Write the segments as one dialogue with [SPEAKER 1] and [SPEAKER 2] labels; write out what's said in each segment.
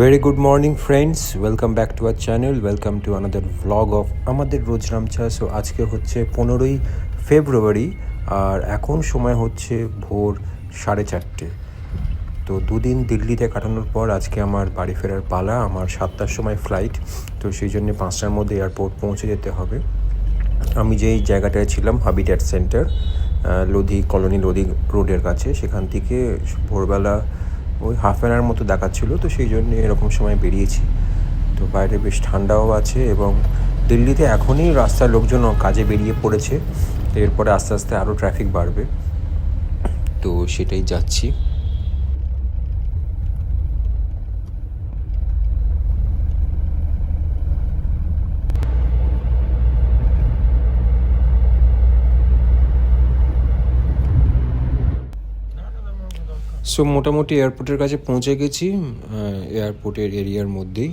[SPEAKER 1] Very good morning friends, welcome back to our channel, welcome to another vlog of আমাদের রোজ রামচা। So আজকে হচ্ছে 15ই ফেব্রুয়ারি আর এখন সময় হচ্ছে ভোর 4:30। তো দুদিন দিল্লিতে কাটানোর পর আজকে আমার বাড়ি ফেরার পালা। আমার 7টার সময় ফ্লাইট, তো সেই জন্য 5টার মধ্যে এয়ারপোর্ট পৌঁছে যেতে হবে। আমি যেই জায়গাটায় ছিলাম habitat centre, Lodhi colony, Lodhi রোডের কাছে, সেখান থেকে ভোরবেলা ওই হাফ অ্যান আওয়ার মতো দেখাচ্ছিলো, তো সেই জন্য এরকম সময় বেরিয়েছি। তো বাইরে বেশ ঠান্ডাও আছে এবং দিল্লিতে এখনই রাস্তার লোকজন কাজে বেরিয়ে পড়েছে, তো এরপরে আস্তে আস্তে আরও ট্রাফিক বাড়বে, তো সেটাই যাচ্ছি। সো মোটামুটি এয়ারপোর্টের কাছে পৌঁছে গেছি, এয়ারপোর্টের এরিয়ার মধ্যেই।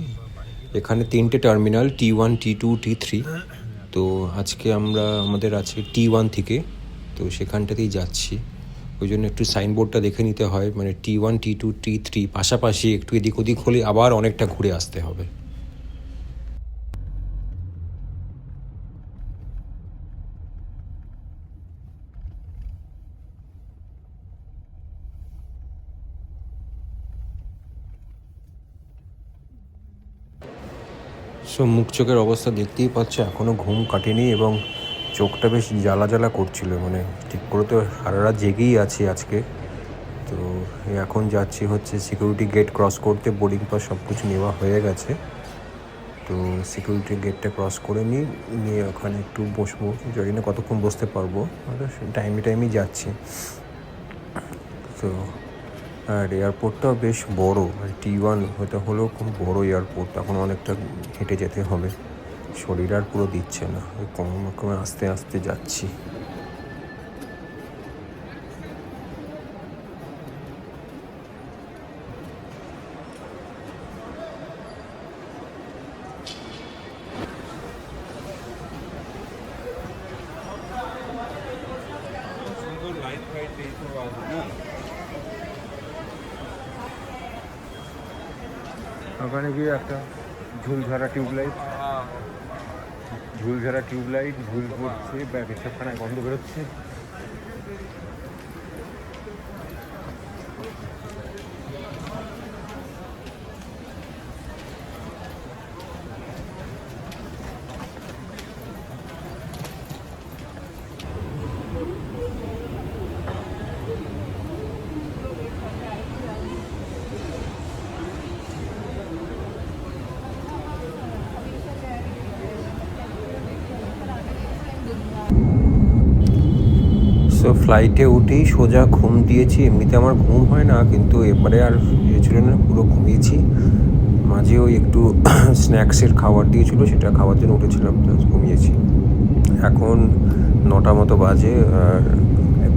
[SPEAKER 1] এখানে 3টে টার্মিনাল, T1, T2, T3। তো আজকে আমাদের আছে T1 থেকে, তো সেখানটাতেই যাচ্ছি। ওই জন্য একটু সাইনবোর্ডটা দেখে নিতে হয়, মানে T1, T2, T3 পাশাপাশি, একটু এদিক ওদিক হলে আবার অনেকটা ঘুরে আসতে হবে। সো মুখ চোখের অবস্থা দেখতেই পাচ্ছ, এখনও ঘুম কাটেনি এবং চোখটা বেশ জ্বালা জ্বালা করছিল, মানে ঠিক করে তো সারা রাত জেগেই আছি আজকে। তো এখন যাচ্ছি হচ্ছে সিকিউরিটি গেট ক্রস করতে, বোর্ডিং পাস সব কিছু নেওয়া হয়ে গেছে। তো সিকিউরিটি গেটটা ক্রস করে নিয়ে ওখানে একটু বসবো, জানি না কতক্ষণ বসতে পারবো, টাইমে যাচ্ছি। তো আর এয়ারপোর্টটাও বেশ বড়, T1 হতে হলেও খুব বড় এয়ারপোর্ট, এখন অনেকটা হেঁটে যেতে হবে, শরীর আর পুরো দিচ্ছে না, কমে আস্তে আস্তে যাচ্ছি। ওখানে গিয়ে একটা ঝুলঝাড়া টিউবলাইট ঝুল পড়ছে, পেশাবখানায় গন্ধ বেরোচ্ছে। সো ফ্লাইটে উঠেই সোজা ঘুম দিয়েছি। এমনিতে আমার ঘুম হয় না, কিন্তু এবারে আর ছিল না, পুরো ঘুমিয়েছি। মাঝে ওই একটু স্ন্যাক্সের খাবার দিয়েছিল, সেটা খাওয়ার জন্য উঠেছিলাম, প্লাস ঘুমিয়েছি। এখন 9টা মতো বাজে আর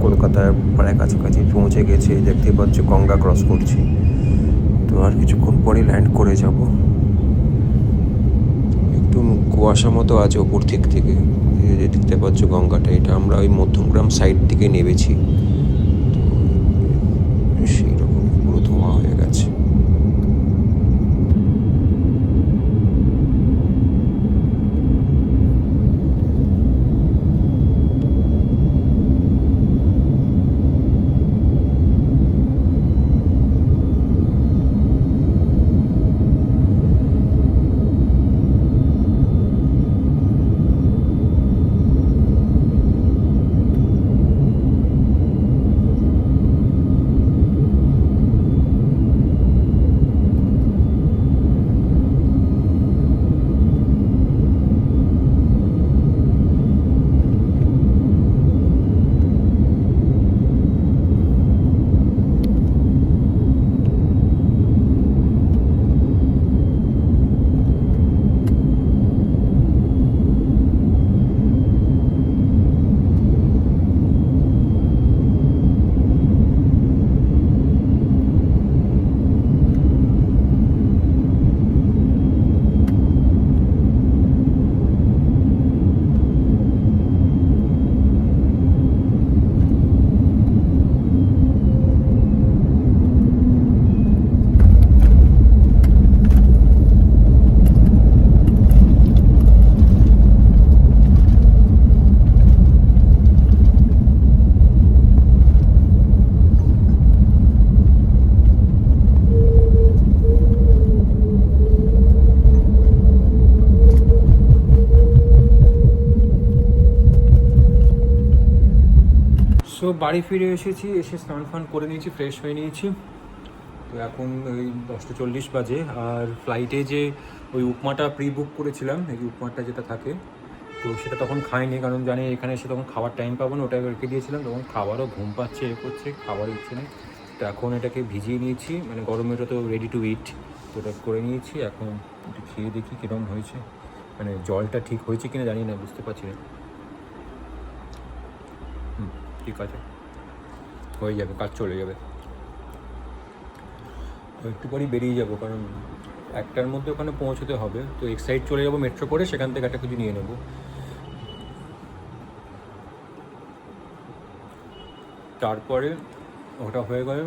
[SPEAKER 1] কলকাতায় প্রায় কাছাকাছি পৌঁছে গেছে, দেখতে পাচ্ছ গঙ্গা ক্রস করছি। তো আর কিছুক্ষণ পরে ল্যান্ড করে যাব। একটু কুয়াশা মতো আছে ওপর থেকে দেখতে পাচ্ছ গঙ্গাটা, এটা আমরা ওই মধ্যমগ্রাম সাইড থেকে নেমেছি, তো সেই রকম পুরো ধোঁয়া হয়ে গেছে। বাড়ি ফিরে এসেছি, এসে স্নান ফান করে নিয়েছি, ফ্রেশ হয়ে নিয়েছি। তো এখন ওই 10:40 বাজে। আর ফ্লাইটে যে ওই উপমাটা প্রি বুক করেছিলাম, এই উপমাটা যেটা থাকে, তো সেটা তখন খাইনি, কারণ জানি এখানে এসে তখন খাবার টাইম পাবো না। ওটা রেখে দিয়েছিলাম, তখন খাবারও ঘুম পাচ্ছে, করছে, খাবার ইচ্ছে নেই। তো এখন এটাকে ভিজিয়ে নিয়েছি, মানে গরমেরও তো রেডি টু ইট, তো ওটা করে নিয়েছি। এখন একটু খেয়ে দেখি কীরকম হয়েছে, মানে জলটা ঠিক হয়েছে কিনা জানি না, বুঝতে পারছি না। ঠিক আছে, হয়ে যাবে, কাজ চলে যাবে। তো একটু পরেই বেরিয়ে যাবো, কারণ 1টার মধ্যে ওখানে পৌঁছতে হবে। তো এক্সাইড চলে যাবো মেট্রো করে, সেখান থেকে একটা কিছু নিয়ে নেবো। তারপরে ওটা হয়ে গেলে,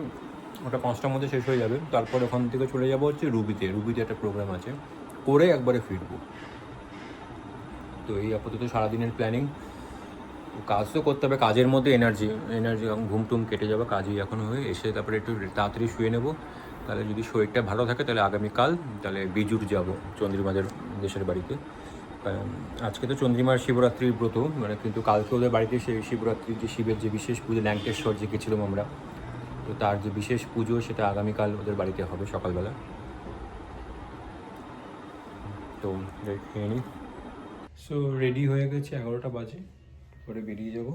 [SPEAKER 1] ওটা 5টার মধ্যে শেষ হয়ে যাবে। তারপরে ওখান থেকে চলে যাবো হচ্ছে রুবিতে একটা প্রোগ্রাম আছে, করে একবারে ফিরবো। তো এই আপাতত সারাদিনের প্ল্যানিং। কাজ তো করতে হবে, কাজের মধ্যে এনার্জি ঘুম টুম কেটে যাবে, কাজই এখন হয়ে এসে তারপরে একটু তাড়াতাড়ি শুয়ে নেবো। তাহলে যদি শরীরটা ভালো থাকে তাহলে আগামীকাল তাহলে বিজুর যাব চন্দ্রিমাদের দেশের বাড়িতে। আজকে তো চন্দ্রিমার শিবরাত্রির ব্রত, মানে কিন্তু কালকে ওদের বাড়িতে সেই শিবরাত্রির যে শিবের যে বিশেষ পুজো, ল্যাঙ্কেশ্বর যে গেছিলাম আমরা, তো তার যে বিশেষ পুজো সেটা আগামীকাল ওদের বাড়িতে হবে সকালবেলা। তো খেয়ে নিই। সো রেডি হয়ে গেছে, 11টা বাজে, পরে বেরিয়ে যাবো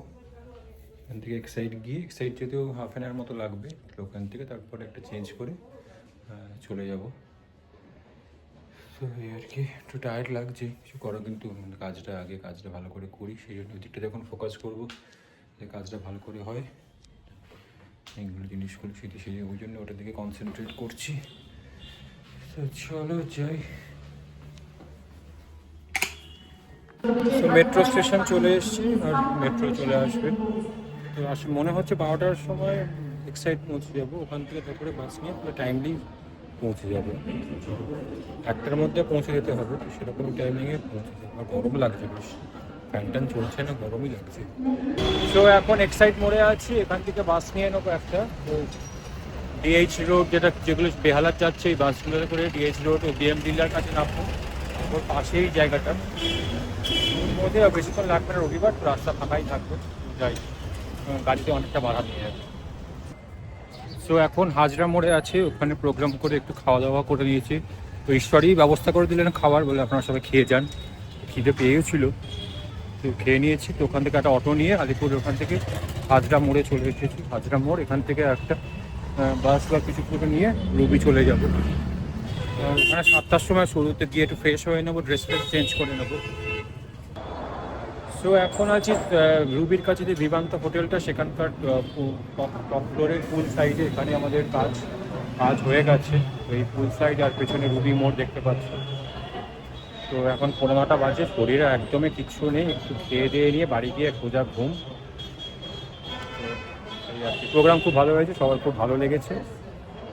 [SPEAKER 1] এখান থেকে। এক্সাইড যেতেও হাফ অ্যান আওয়ার মতো লাগবে ওখান থেকে, তারপরে একটা চেঞ্জ করে চলে যাব। তো এই আর কি, একটু টায়ার্ড লাগছে, কিছু করো, কিন্তু কাজটা ভালো করে করি, সেই জন্য ওই দিকটাতে এখন ফোকাস করবো, যে কাজটা ভালো করে হয়, এইগুলো জিনিসগুলো সেই ওই জন্য ওটার দিকে কনসেন্ট্রেট করছি। তো চলো যাই। মেট্রো স্টেশন চলে এসেছি, আর মেট্রো চলে আসবে। তো মনে হচ্ছে 12টার সময় এক্সাইড পৌঁছে যাবো, ওখান থেকে তারপরে বাস নিয়ে পুরো টাইমলি পৌঁছে যাবো। 1টার মধ্যে পৌঁছে যেতে হবে, তো সেরকম টাইমিংয়ে পৌঁছে যাবো। আর গরম লাগছে বেশ, ফ্যান ট্যান চলছে না, গরমই লাগছে। তো এখন এক্সাইড মোড়ে আছি, এখান থেকে বাস নিয়ে নেবো একটা। তো ডিএইচ রোড, যেগুলো বেহালার যাচ্ছে, এই বাসগুলো করে ডিএইচ রোড ও বিএম ডিলার কাছে নামবো। ওর পাশেই জায়গাটা, ওর মধ্যে বেশিক্ষণ লাগবে না, রবিবার তো রাস্তা ফাঁকাই থাকবে, যাই, গাড়িতে অনেকটা বাধা নিয়ে যাবে। সো এখন হাজরা মোড়ে আছে, ওখানে প্রোগ্রাম করে একটু খাওয়া দাওয়া করে নিয়েছি। তো ঈশ্বরই ব্যবস্থা করে দিলেন খাবার, বলে আপনারা সবাই খেয়ে যান। খিদে পেয়েও ছিল, তো খেয়ে নিয়েছি। তো ওখান থেকে একটা অটো নিয়ে আলিপুর, ওখান থেকে হাজরা মোড়ে চলে এসেছি। হাজরা মোড়, এখান থেকে একটা বাস বা কিছু করে নিয়ে রুবি চলে যাবো। ওখানে 7টার সময় শুরুতে গিয়ে একটু ফ্রেশ হয়ে নেবো, ড্রেস চেঞ্জ করে নেবো। সো এখন আছি রুবির কাছে যে বিবান্ত হোটেলটা, সেখানকার টপ ফ্লোরের পুল সাইডে, এখানে আমাদের কাজ হয়ে গেছে। তো এই পুল সাইড আর পেছনে রুবি মোড় দেখতে পাচ্ছি। তো এখন 15টা বাজে, শরীরে একদমই কিচ্ছু নেই, একটু খেয়ে দিয়ে নিয়ে বাড়ি গিয়ে খোঁজা ঘুম। তো এই আর কি, প্রোগ্রাম খুব ভালো হয়েছে, সবার খুব ভালো লেগেছে।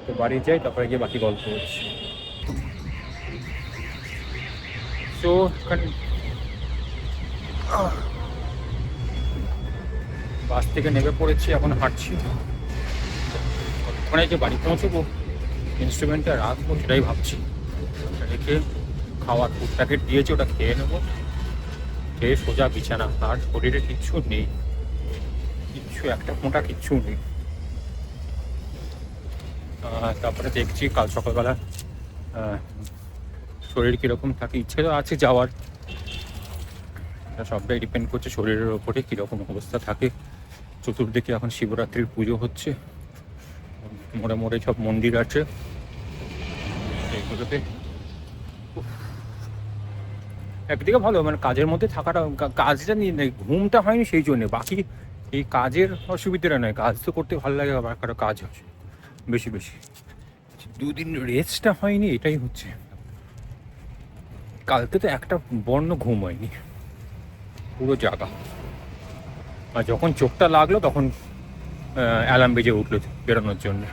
[SPEAKER 1] তো বাড়ি যাই, তারপরে গিয়ে বাকি গল্প হচ্ছে। তো বাস থেকে নেমে পড়েছি, এখন হাঁটছি। ওখানে যে বাড়ি পৌঁছবো, ইনস্ট্রুমেন্টটা রাখবো সেটাই ভাবছি। রেখে খাওয়ার ফুড প্যাকেট দিয়েছে, ওটা খেয়ে নেবো, খেয়ে সোজা বিছানা। আর শরীরে কিচ্ছু নেই, একটা ফোঁটা কিচ্ছু নেই। তারপরে দেখছি কাল সকালবেলা শরীর কীরকম থাকে। ইচ্ছে তো আছে যাওয়ার, সবটাই ডিপেন্ড করছে শরীরের ওপরে কীরকম অবস্থা থাকে। চতুর্দিকে এখন শিবরাত্রির পুজো হচ্ছে, মোড়ে মোড়ে সব মন্দির আছে, এইগুলোতে একদিকে ভালো, মানে কাজের মধ্যে থাকাটা, কাজটা নিয়ে নেই, ঘুমটা হয়নি সেই জন্যে, বাকি এই কাজের অসুবিধাটা নয়। কাজ তো করতে ভালো লাগে, আবার কারো কাজ আছে বেশি বেশি, 2 দিন রেস্টটা হয়নি, এটাই হচ্ছে। কালকে তো একটা বর্ণ ঘুম হয়নি, পুরো জাগা। আর যখন চোখটা লাগলো তখন অ্যালার্ম বেজে উঠলো বেরোনোর জন্য।